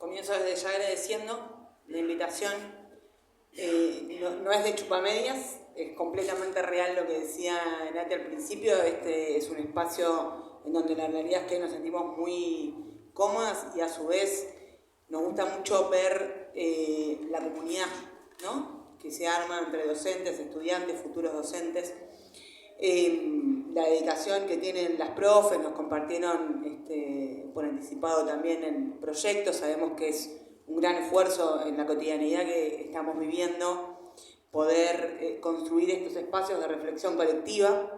Comienzo desde ya agradeciendo la invitación. No es de chupamedias, es completamente real lo que decía Nati al principio. Este es un espacio en donde la realidad es que nos sentimos muy cómodas y a su vez nos gusta mucho ver la comunidad, ¿no?, que se arma entre docentes, estudiantes, futuros docentes. La dedicación que tienen las profes, nos compartieron por anticipado también en proyectos. Sabemos que es un gran esfuerzo en la cotidianidad que estamos viviendo poder construir estos espacios de reflexión colectiva.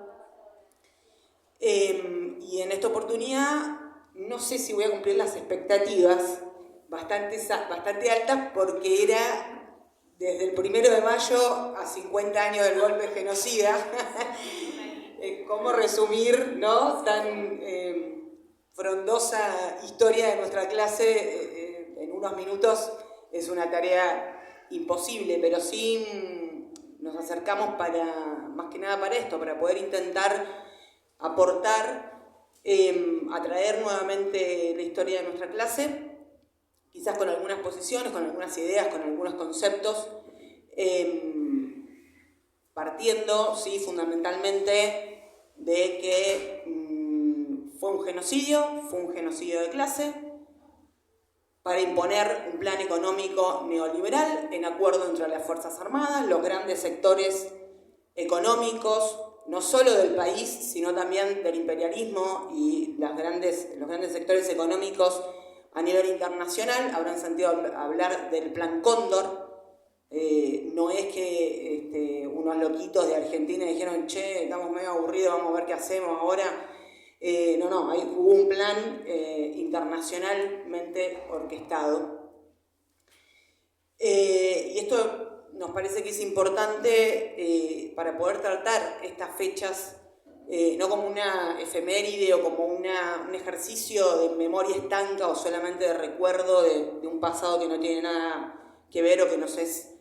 Y en esta oportunidad no sé si voy a cumplir las expectativas bastante altas, porque era desde el 1 de mayo a 50 años del golpe genocida. ¿Cómo resumir, ¿no?, tan frondosa historia de nuestra clase en unos minutos? Es una tarea imposible, pero sí nos acercamos más que nada para esto, para poder intentar aportar, atraer nuevamente la historia de nuestra clase, quizás con algunas posiciones, con algunas ideas, con algunos conceptos, partiendo, sí, fundamentalmente de que fue un genocidio de clase, para imponer un plan económico neoliberal en acuerdo entre las Fuerzas Armadas, los grandes sectores económicos, no solo del país, sino también del imperialismo y los grandes sectores económicos a nivel internacional. Habrán sentido hablar del Plan Cóndor. No es que unos loquitos de Argentina dijeron: che, estamos medio aburridos, vamos a ver qué hacemos ahora. No, hubo un plan internacionalmente orquestado. Y esto nos parece que es importante para poder tratar estas fechas no como una efeméride o como un ejercicio de memoria estanca o solamente de recuerdo de un pasado que no tiene nada que ver o que nos es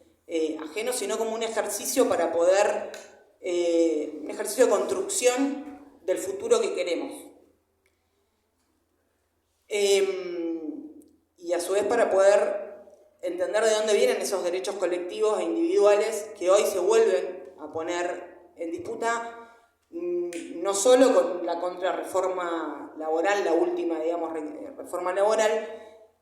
ajeno, sino como un ejercicio para poder, un ejercicio de construcción del futuro que queremos. Y a su vez para poder entender de dónde vienen esos derechos colectivos e individuales que hoy se vuelven a poner en disputa, no solo con la contrarreforma laboral, la última, digamos, reforma laboral,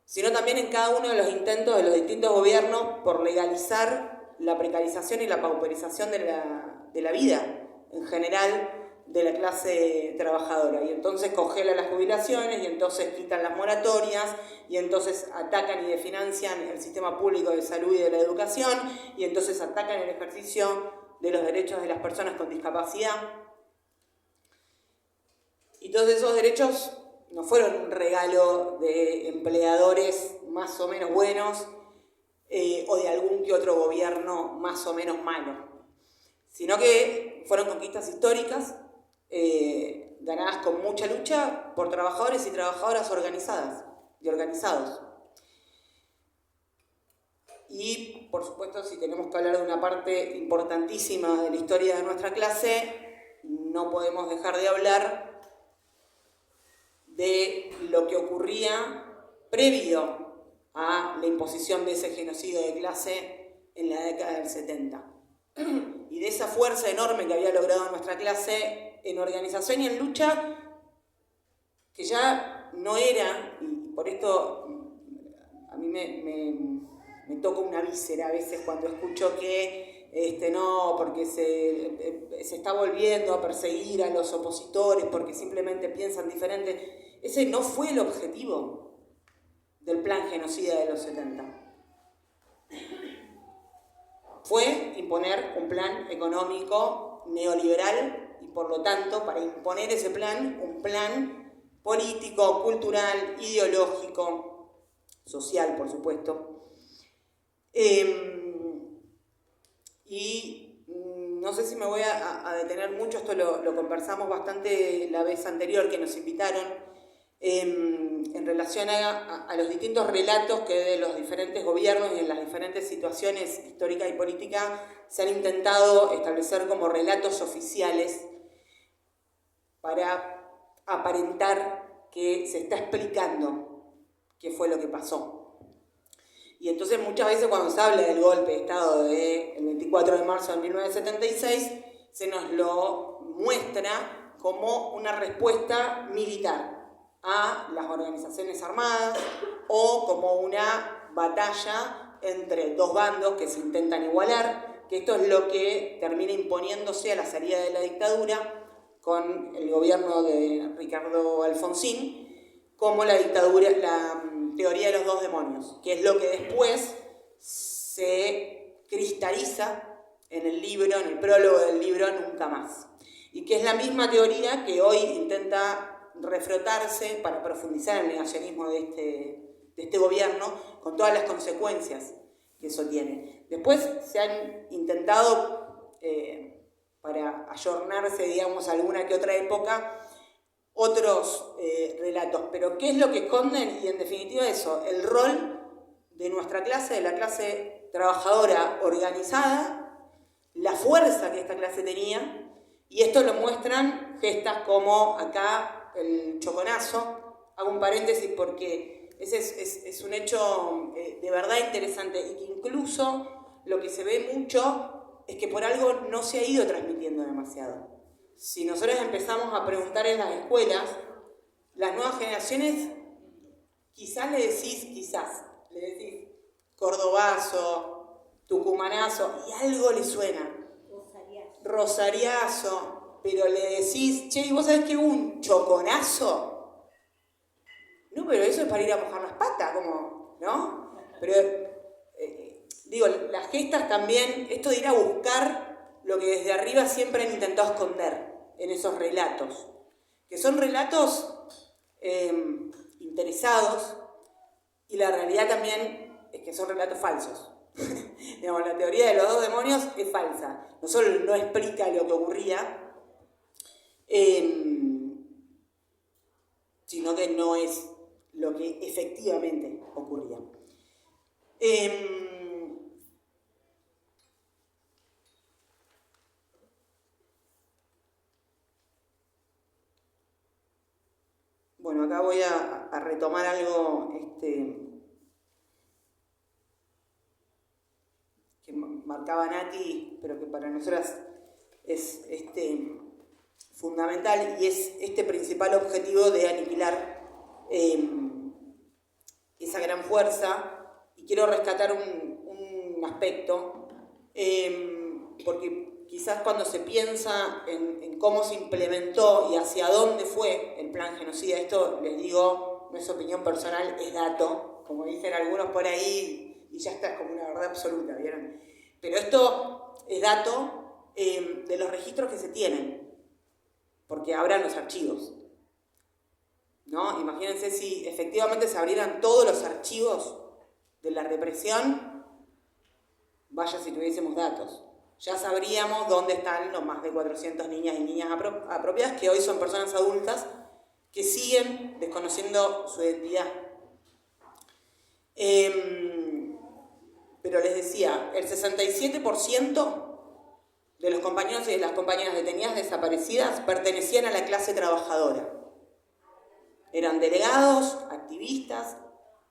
sino también en cada uno de los intentos de los distintos gobiernos por legalizar la precarización y la pauperización de la vida en general de la clase trabajadora. Y entonces congelan las jubilaciones, y entonces quitan las moratorias, y entonces atacan y desfinancian el sistema público de salud y de la educación, y entonces atacan el ejercicio de los derechos de las personas con discapacidad. Y todos esos derechos no fueron un regalo de empleadores más o menos buenos o de algún que otro gobierno más o menos malo, sino que fueron conquistas históricas ganadas con mucha lucha por trabajadores y trabajadoras organizadas y organizados. Y, por supuesto, si tenemos que hablar de una parte importantísima de la historia de nuestra clase, no podemos dejar de hablar de lo que ocurría previo a la imposición de ese genocidio de clase en la década del 70. Y de esa fuerza enorme que había logrado nuestra clase en organización y en lucha, que ya no era, y por esto a mí me toca una víscera a veces cuando escucho que no, porque se está volviendo a perseguir a los opositores porque simplemente piensan diferente. Ese no fue el objetivo del plan genocida de los 70. Fue imponer un plan económico neoliberal y, por lo tanto, para imponer ese plan, un plan político, cultural, ideológico, social, por supuesto. Y no sé si me voy a detener mucho, esto lo conversamos bastante la vez anterior que nos invitaron, en relación a los distintos relatos que de los diferentes gobiernos y en las diferentes situaciones históricas y políticas se han intentado establecer como relatos oficiales para aparentar que se está explicando qué fue lo que pasó. Y entonces muchas veces cuando se habla del golpe de Estado del 24 de marzo de 1976, se nos lo muestra como una respuesta militar a las organizaciones armadas o como una batalla entre dos bandos que se intentan igualar, que esto es lo que termina imponiéndose a la salida de la dictadura con el gobierno de Ricardo Alfonsín, como la dictadura, la teoría de los dos demonios, que es lo que después se cristaliza en el libro, en el prólogo del libro Nunca Más, y que es la misma teoría que hoy intenta refrotarse para profundizar en el negacionismo de este gobierno, con todas las consecuencias que eso tiene. Después se han intentado, para ayornarse, digamos, a alguna que otra época, otros relatos, pero ¿qué es lo que esconden? Y en definitiva eso, el rol de nuestra clase, de la clase trabajadora organizada, la fuerza que esta clase tenía, y esto lo muestran gestas como acá el choconazo. Hago un paréntesis porque ese es un hecho de verdad interesante, y que incluso lo que se ve mucho es que por algo no se ha ido transmitiendo demasiado. Si nosotros empezamos a preguntar en las escuelas, las nuevas generaciones quizás le decís cordobazo, tucumanazo, y algo le suena. Rosariazo, pero le decís, che, ¿y vos sabés que hubo un choconazo? No, pero eso es para ir a mojar las patas, como, ¿no? Pero, digo, las gestas también, esto de ir a buscar lo que desde arriba siempre han intentado esconder en esos relatos, que son relatos interesados, y la realidad también es que son relatos falsos. Digamos, la teoría de los dos demonios es falsa. No solo no explica lo que ocurría, sino que no es lo que efectivamente ocurría. Bueno, acá voy a retomar algo que marcaba Nati, pero que para nosotras es fundamental, y es este principal objetivo de aniquilar esa gran fuerza. Y quiero rescatar un aspecto, porque quizás cuando se piensa en cómo se implementó y hacia dónde fue el plan genocida, esto les digo, no es opinión personal, es dato, como dicen algunos por ahí, y ya está, es como una verdad absoluta, ¿vieron? Pero esto es dato de los registros que se tienen, porque abran los archivos, ¿no? Imagínense si efectivamente se abrieran todos los archivos de la represión, vaya si tuviésemos datos. Ya sabríamos dónde están los más de 400 niñas y niñas apropiadas, que hoy son personas adultas que siguen desconociendo su identidad. Pero les decía, el 67% de los compañeros y de las compañeras detenidas desaparecidas pertenecían a la clase trabajadora. Eran delegados, activistas,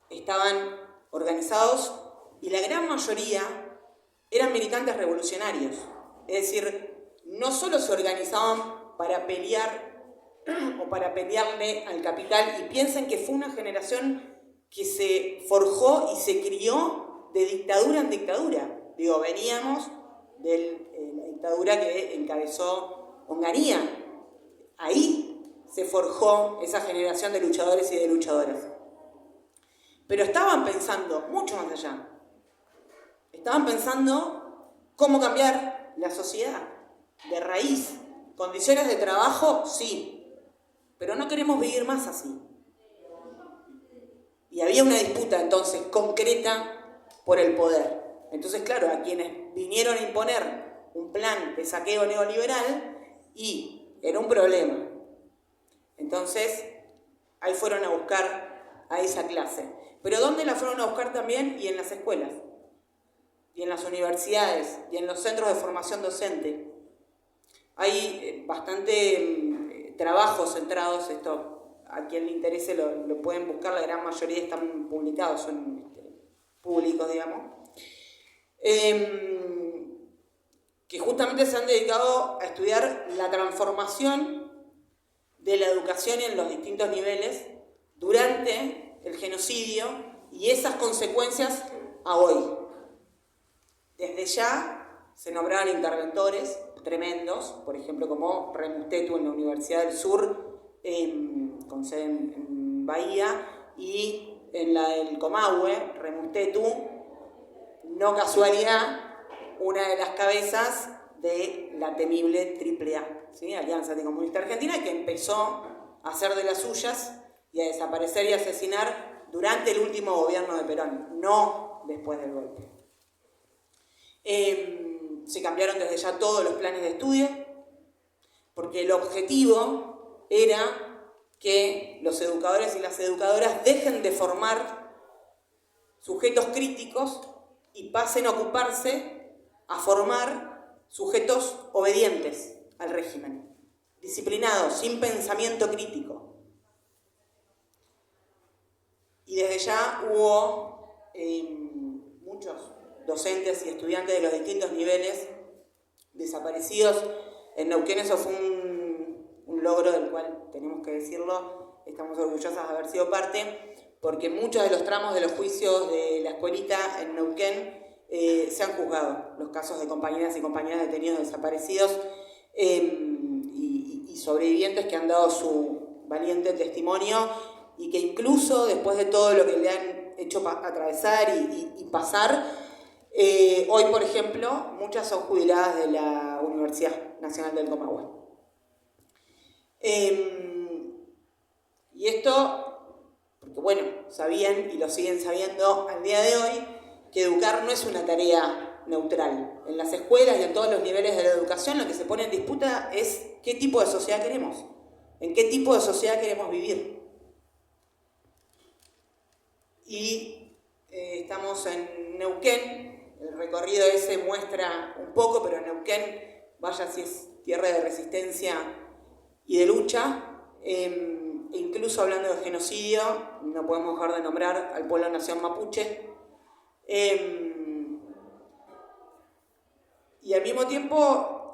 estaban organizados, y la gran mayoría eran militantes revolucionarios. Es decir, no solo se organizaban para pelear o para pelearle al capital, y piensen que fue una generación que se forjó y se crió de dictadura en dictadura. Digo, veníamos de la dictadura que encabezó Onganía. Ahí se forjó esa generación de luchadores y de luchadoras. Pero estaban pensando mucho más allá. Estaban pensando cómo cambiar la sociedad de raíz. Condiciones de trabajo, sí, pero no queremos vivir más así. Y había una disputa entonces concreta por el poder. Entonces, claro, a quienes vinieron a imponer un plan de saqueo neoliberal, y era un problema. Entonces, ahí fueron a buscar a esa clase. Pero ¿dónde la fueron a buscar también? Y en las escuelas, y en las universidades, y en los centros de formación docente. Hay bastante trabajos centrados, esto a quien le interese lo pueden buscar, la gran mayoría están publicados, son públicos, digamos, que justamente se han dedicado a estudiar la transformación de la educación en los distintos niveles durante el genocidio y esas consecuencias a hoy. Desde ya se nombraron interventores tremendos, por ejemplo como Remustetu en la Universidad del Sur, con sede en Bahía, y en la del Comahue, Remustetu, no casualidad, una de las cabezas de la temible AAA, ¿sí? Alianza Anticomunista Argentina, que empezó a hacer de las suyas y a desaparecer y asesinar durante el último gobierno de Perón, no después del golpe. Se cambiaron desde ya todos los planes de estudio, porque el objetivo era que los educadores y las educadoras dejen de formar sujetos críticos y pasen a ocuparse a formar sujetos obedientes al régimen, disciplinados, sin pensamiento crítico. Y desde ya hubo muchos docentes y estudiantes de los distintos niveles desaparecidos. En Neuquén eso fue un logro del cual, tenemos que decirlo, estamos orgullosas de haber sido parte, porque muchos de los tramos de los juicios de la escuelita en Neuquén se han juzgado, los casos de compañeras y compañeros detenidos desaparecidos y sobrevivientes que han dado su valiente testimonio y que incluso después de todo lo que le han hecho atravesar y pasar, hoy, por ejemplo, muchas son jubiladas de la Universidad Nacional del Comahue. Y esto, porque bueno, sabían y lo siguen sabiendo al día de hoy, que educar no es una tarea neutral. En las escuelas y en todos los niveles de la educación lo que se pone en disputa es qué tipo de sociedad queremos, en qué tipo de sociedad queremos vivir. Y estamos en Neuquén, el recorrido ese muestra un poco, pero Neuquén, vaya si es tierra de resistencia y de lucha, incluso hablando de genocidio, no podemos dejar de nombrar al pueblo nación mapuche, y al mismo tiempo,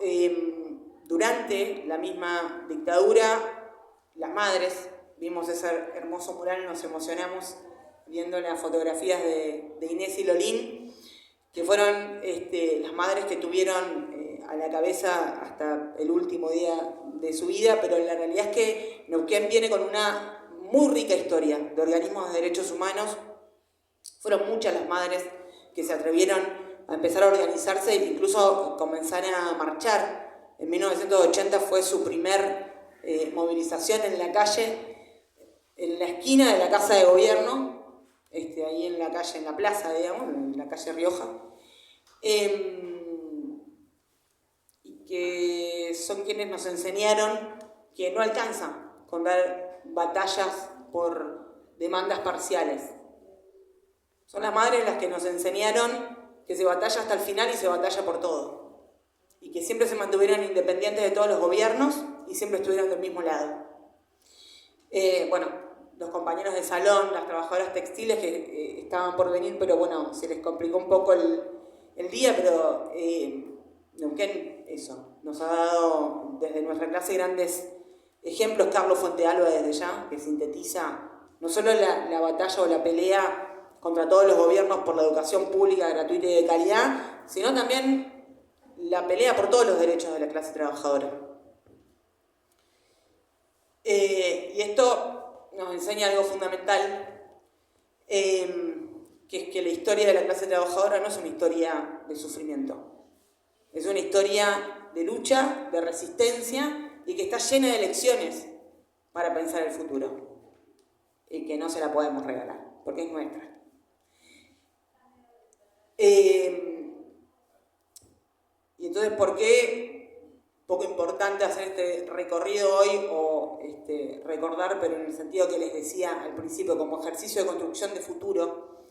durante la misma dictadura, las madres, vimos ese hermoso mural y nos emocionamos viendo las fotografías de Inés y Lolín, que fueron las madres que tuvieron a la cabeza hasta el último día de su vida, pero la realidad es que Neuquén viene con una muy rica historia de organismos de derechos humanos. Fueron muchas las madres que se atrevieron a empezar a organizarse e incluso comenzar a marchar. En 1980 fue su primer movilización en la calle, en la esquina de la Casa de Gobierno, ahí en la calle, en la plaza, digamos, en la calle Rioja, y que son quienes nos enseñaron que no alcanza con dar batallas por demandas parciales. Son las madres las que nos enseñaron que se batalla hasta el final y se batalla por todo. Y que siempre se mantuvieron independientes de todos los gobiernos y siempre estuvieron del mismo lado. Bueno, los compañeros de salón, las trabajadoras textiles que estaban por venir, pero bueno, se les complicó un poco el día, pero Neuquén, eso, nos ha dado desde nuestra clase grandes ejemplos. Carlos Fuentealba desde ya, que sintetiza no solo la batalla o la pelea contra todos los gobiernos por la educación pública, gratuita y de calidad, sino también la pelea por todos los derechos de la clase trabajadora. Y esto nos enseña algo fundamental, que es que la historia de la clase trabajadora no es una historia de sufrimiento, es una historia de lucha, de resistencia y que está llena de lecciones para pensar el futuro y que no se la podemos regalar, porque es nuestra. Y entonces, ¿por qué poco importante hacer este recorrido hoy o recordar, pero en el sentido que les decía al principio, como ejercicio de construcción de futuro?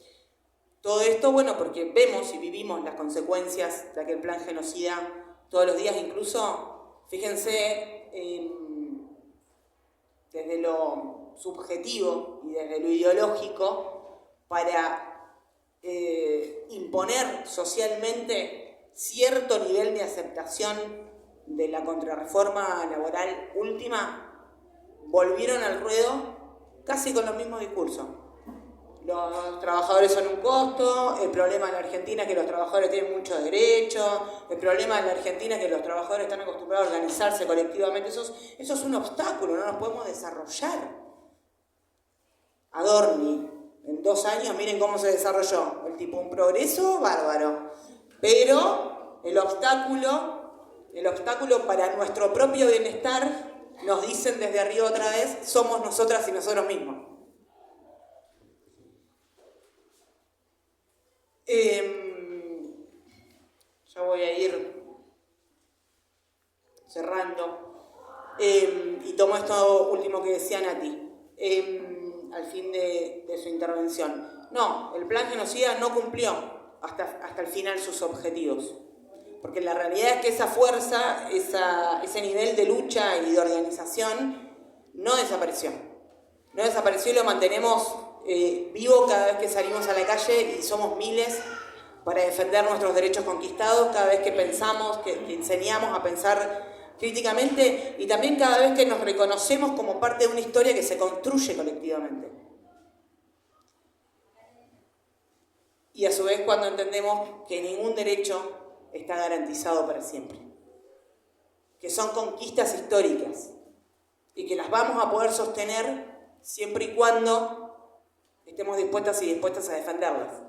Todo esto, bueno, porque vemos y vivimos las consecuencias de aquel plan genocida todos los días, incluso, fíjense, desde lo subjetivo y desde lo ideológico, para imponer socialmente cierto nivel de aceptación de la contrarreforma laboral última, volvieron al ruedo casi con los mismos discursos. Los trabajadores son un costo, el problema en la Argentina es que los trabajadores tienen muchos derechos, el problema en la Argentina es que los trabajadores están acostumbrados a organizarse colectivamente, eso es un obstáculo, no nos podemos desarrollar. Adorni, en 2 años, miren cómo se desarrolló, el tipo un progreso bárbaro, pero el obstáculo para nuestro propio bienestar, nos dicen desde arriba otra vez, somos nosotras y nosotros mismos. Ya voy a ir cerrando y tomo esto último que decía Nati al fin de su intervención. No, el plan genocida no cumplió hasta el final sus objetivos, porque la realidad es que esa fuerza, ese nivel de lucha y de organización no desapareció. No desapareció y lo mantenemos vivo cada vez que salimos a la calle y somos miles para defender nuestros derechos conquistados, cada vez que pensamos, que enseñamos a pensar críticamente y también cada vez que nos reconocemos como parte de una historia que se construye colectivamente. Y a su vez cuando entendemos que ningún derecho está garantizado para siempre, que son conquistas históricas y que las vamos a poder sostener siempre y cuando estemos dispuestas y dispuestas a defenderlas.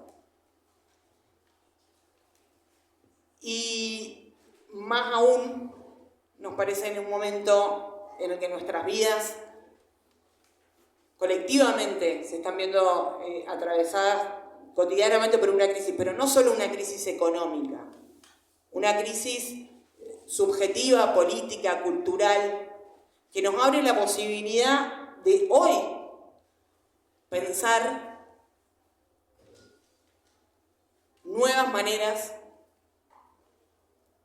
Y más aún nos parece en un momento en el que nuestras vidas colectivamente se están viendo atravesadas cotidianamente por una crisis, pero no solo una crisis económica, una crisis subjetiva, política, cultural, que nos abre la posibilidad de hoy pensar nuevas maneras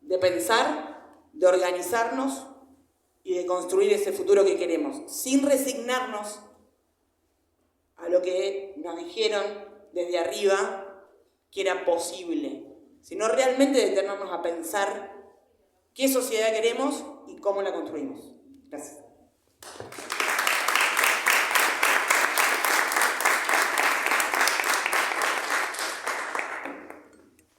de pensar, de organizarnos y de construir ese futuro que queremos, sin resignarnos a lo que nos dijeron desde arriba que era posible, sino realmente detenernos a pensar qué sociedad queremos y cómo la construimos. Gracias.